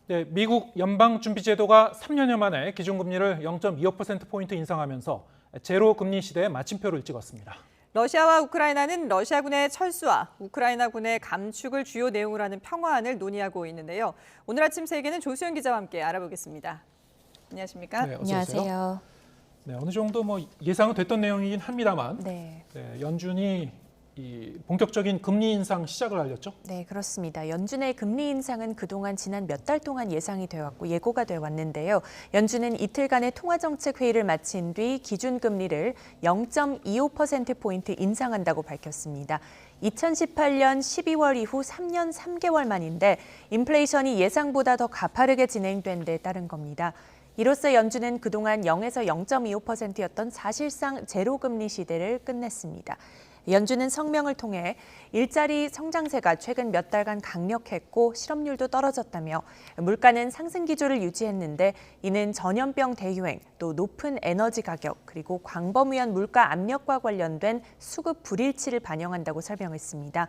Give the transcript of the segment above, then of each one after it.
네, 미국 연방준비제도가 3년여 만에 기준금리를 0.25%포인트 인상하면서 제로 금리 시대에 마침표를 찍었습니다. 러시아와 우크라이나는 러시아군의 철수와 우크라이나군의 감축을 주요 내용으로 하는 평화안을 논의하고 있는데요. 오늘 아침 세계는 조수연 기자와 함께 알아보겠습니다. 안녕하십니까? 네, 어서 오세요. 안녕하세요. 네, 어느 정도 예상은 됐던 내용이긴 합니다만 네. 연준이 이 본격적인 금리 인상 시작을 알렸죠? 네, 그렇습니다. 연준의 금리 인상은 그동안 지난 몇 달 동안 예상이 되어 왔고 예고가 되어 왔는데요. 연준은 이틀간의 통화정책 회의를 마친 뒤 기준금리를 0.25%포인트 인상한다고 밝혔습니다. 2018년 12월 이후 3년 3개월 만인데 인플레이션이 예상보다 더 가파르게 진행된 데 따른 겁니다. 이로써 연준은 그동안 0에서 0.25%였던 사실상 제로금리 시대를 끝냈습니다. 연준은 성명을 통해 일자리 성장세가 최근 몇 달간 강력했고 실업률도 떨어졌다며 물가는 상승 기조를 유지했는데 이는 전염병 대유행, 또 높은 에너지 가격, 그리고 광범위한 물가 압력과 관련된 수급 불일치를 반영한다고 설명했습니다.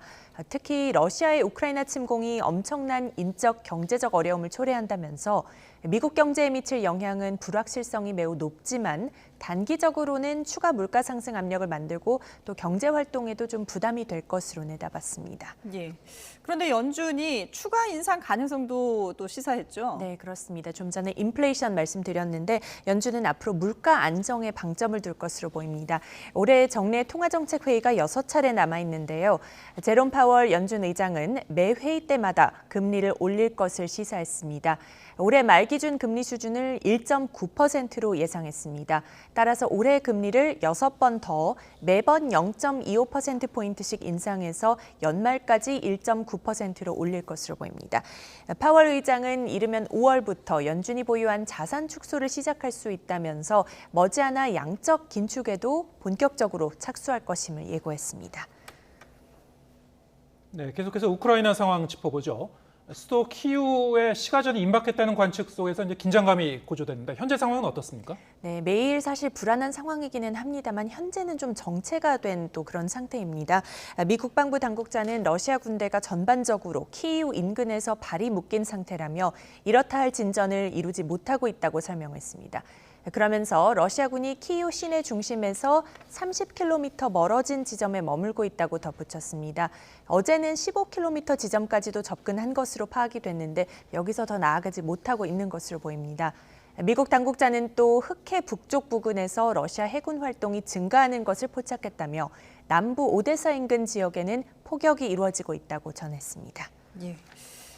특히 러시아의 우크라이나 침공이 엄청난 인적, 경제적 어려움을 초래한다면서 미국 경제에 미칠 영향은 불확실성이 매우 높지만 단기적으로는 추가 물가 상승 압력을 만들고 또 경제 활동에도 좀 부담이 될 것으로 내다봤습니다. 예. 그런데 연준이 추가 인상 가능성도 또 시사했죠? 네, 그렇습니다. 좀 전에 인플레이션 말씀드렸는데 연준은 앞으로 물가 안정에 방점을 둘 것으로 보입니다. 올해 정례 통화정책 회의가 6차례 남아 있는데요. 제롬 파월 연준 의장은 매 회의 때마다 금리를 올릴 것을 시사했습니다. 올해 말 기준 금리 수준을 1.9%로 예상했습니다. 따라서 올해 금리를 6번 더 매번 0.25%포인트씩 인상해서 연말까지 1.9%로 올릴 것으로 보입니다. 파월 의장은 이르면 5월부터 연준이 보유한 자산 축소를 시작할 수 있다면서 머지않아 양적 긴축에도 본격적으로 착수할 것임을 예고했습니다. 네, 계속해서 우크라이나 상황 짚어보죠. 수도 키이우에 시가전이 임박했다는 관측 속에서 이제 긴장감이 고조됐는데 현재 상황은 어떻습니까? 네, 매일 사실 불안한 상황이기는 합니다만 현재는 좀 정체가 된 또 그런 상태입니다. 미 국방부 당국자는 러시아 군대가 전반적으로 키이우 인근에서 발이 묶인 상태라며 이렇다 할 진전을 이루지 못하고 있다고 설명했습니다. 그러면서 러시아군이 키이우 시내 중심에서 30km 멀어진 지점에 머물고 있다고 덧붙였습니다. 어제는 15km 지점까지도 접근한 것으로 파악이 됐는데 여기서 더 나아가지 못하고 있는 것으로 보입니다. 미국 당국자는 또 흑해 북쪽 부근에서 러시아 해군 활동이 증가하는 것을 포착했다며 남부 오데사 인근 지역에는 포격이 이루어지고 있다고 전했습니다. 예.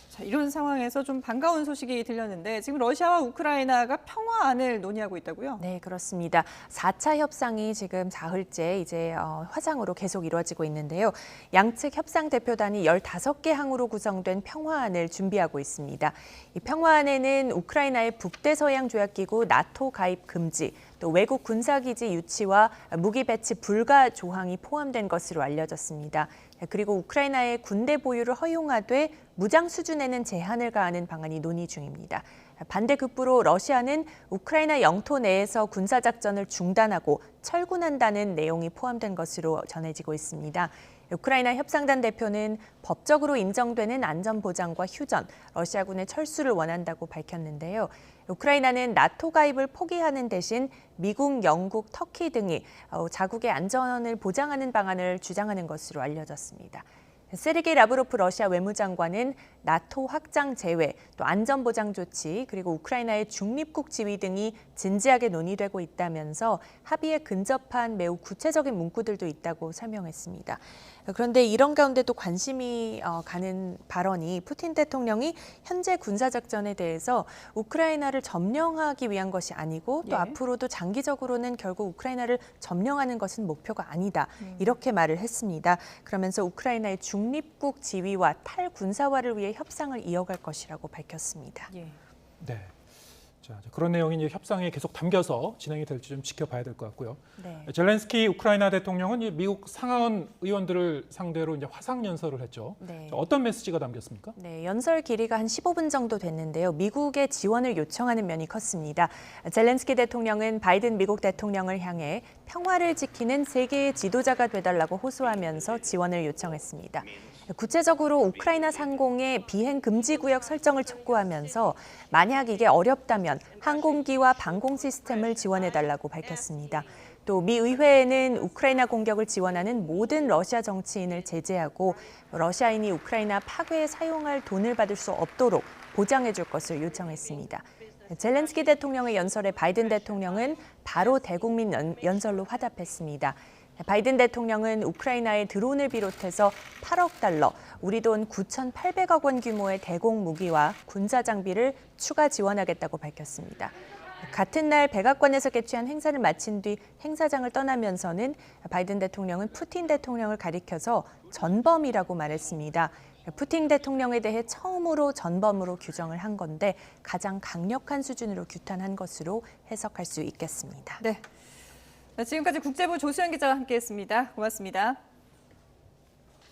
자, 이런 상황에서 좀 반가운 소식이 들렸는데 지금 러시아와 우크라이나가 평화안을 논의하고 있다고요? 네, 그렇습니다. 4차 협상이 지금 사흘째 이제 화상으로 계속 이루어지고 있는데요. 양측 협상 대표단이 15개 항으로 구성된 평화안을 준비하고 있습니다. 이 평화안에는 우크라이나의 북대서양 조약기구 나토 가입 금지, 또 외국 군사기지 유치와 무기 배치 불가 조항이 포함된 것으로 알려졌습니다. 그리고 우크라이나의 군대 보유를 허용하되 무장 수준에는 제한을 가하는 방안이 논의 중입니다. 반대급부로 러시아는 우크라이나 영토 내에서 군사작전을 중단하고 철군한다는 내용이 포함된 것으로 전해지고 있습니다. 우크라이나 협상단 대표는 법적으로 인정되는 안전보장과 휴전, 러시아군의 철수를 원한다고 밝혔는데요. 우크라이나는 나토 가입을 포기하는 대신 미국, 영국, 터키 등이 자국의 안전을 보장하는 방안을 주장하는 것으로 알려졌습니다. 세르게이 라브로프 러시아 외무장관은 나토 확장 제외, 또 안전보장 조치, 그리고 우크라이나의 중립국 지위 등이 진지하게 논의되고 있다면서 합의에 근접한 매우 구체적인 문구들도 있다고 설명했습니다. 그런데 이런 가운데 또 관심이 가는 발언이 푸틴 대통령이 현재 군사작전에 대해서 우크라이나를 점령하기 위한 것이 아니고 또 앞으로도 장기적으로는 결국 우크라이나를 점령하는 것은 목표가 아니다. 이렇게 말을 했습니다. 그러면서 우크라이나의 중립국 지위와 탈군사화를 위해 협상을 이어갈 것이라고 밝혔습니다. 예. 네. 자, 그런 내용이 이제 협상에 계속 담겨서 진행이 될지 좀 지켜봐야 될 것 같고요. 네. 젤렌스키 우크라이나 대통령은 미국 상하원 의원들을 상대로 이제 화상 연설을 했죠. 네. 어떤 메시지가 담겼습니까? 네, 연설 길이가 한 15분 정도 됐는데요. 미국의 지원을 요청하는 면이 컸습니다. 젤렌스키 대통령은 바이든 미국 대통령을 향해 평화를 지키는 세계의 지도자가 되달라고 호소하면서 지원을 요청했습니다. 구체적으로 우크라이나 상공의 비행 금지 구역 설정을 촉구하면서 만약 이게 어렵다면 항공기와 방공 시스템을 지원해달라고 밝혔습니다. 또 미 의회에는 우크라이나 공격을 지원하는 모든 러시아 정치인을 제재하고 러시아인이 우크라이나 파괴에 사용할 돈을 받을 수 없도록 보장해 줄 것을 요청했습니다. 젤렌스키 대통령의 연설에 바이든 대통령은 바로 대국민 연설로 화답했습니다. 바이든 대통령은 우크라이나에 드론을 비롯해서 8억 달러, 우리 돈 9,800억 원 규모의 대공 무기와 군사 장비를 추가 지원하겠다고 밝혔습니다. 같은 날 백악관에서 개최한 행사를 마친 뒤 행사장을 떠나면서는 바이든 대통령은 푸틴 대통령을 가리켜서 전범이라고 말했습니다. 푸틴 대통령에 대해 처음으로 전범으로 규정을 한 건데 가장 강력한 수준으로 규탄한 것으로 해석할 수 있겠습니다. 네. 지금까지 국제부 조수연 기자와 함께했습니다. 고맙습니다.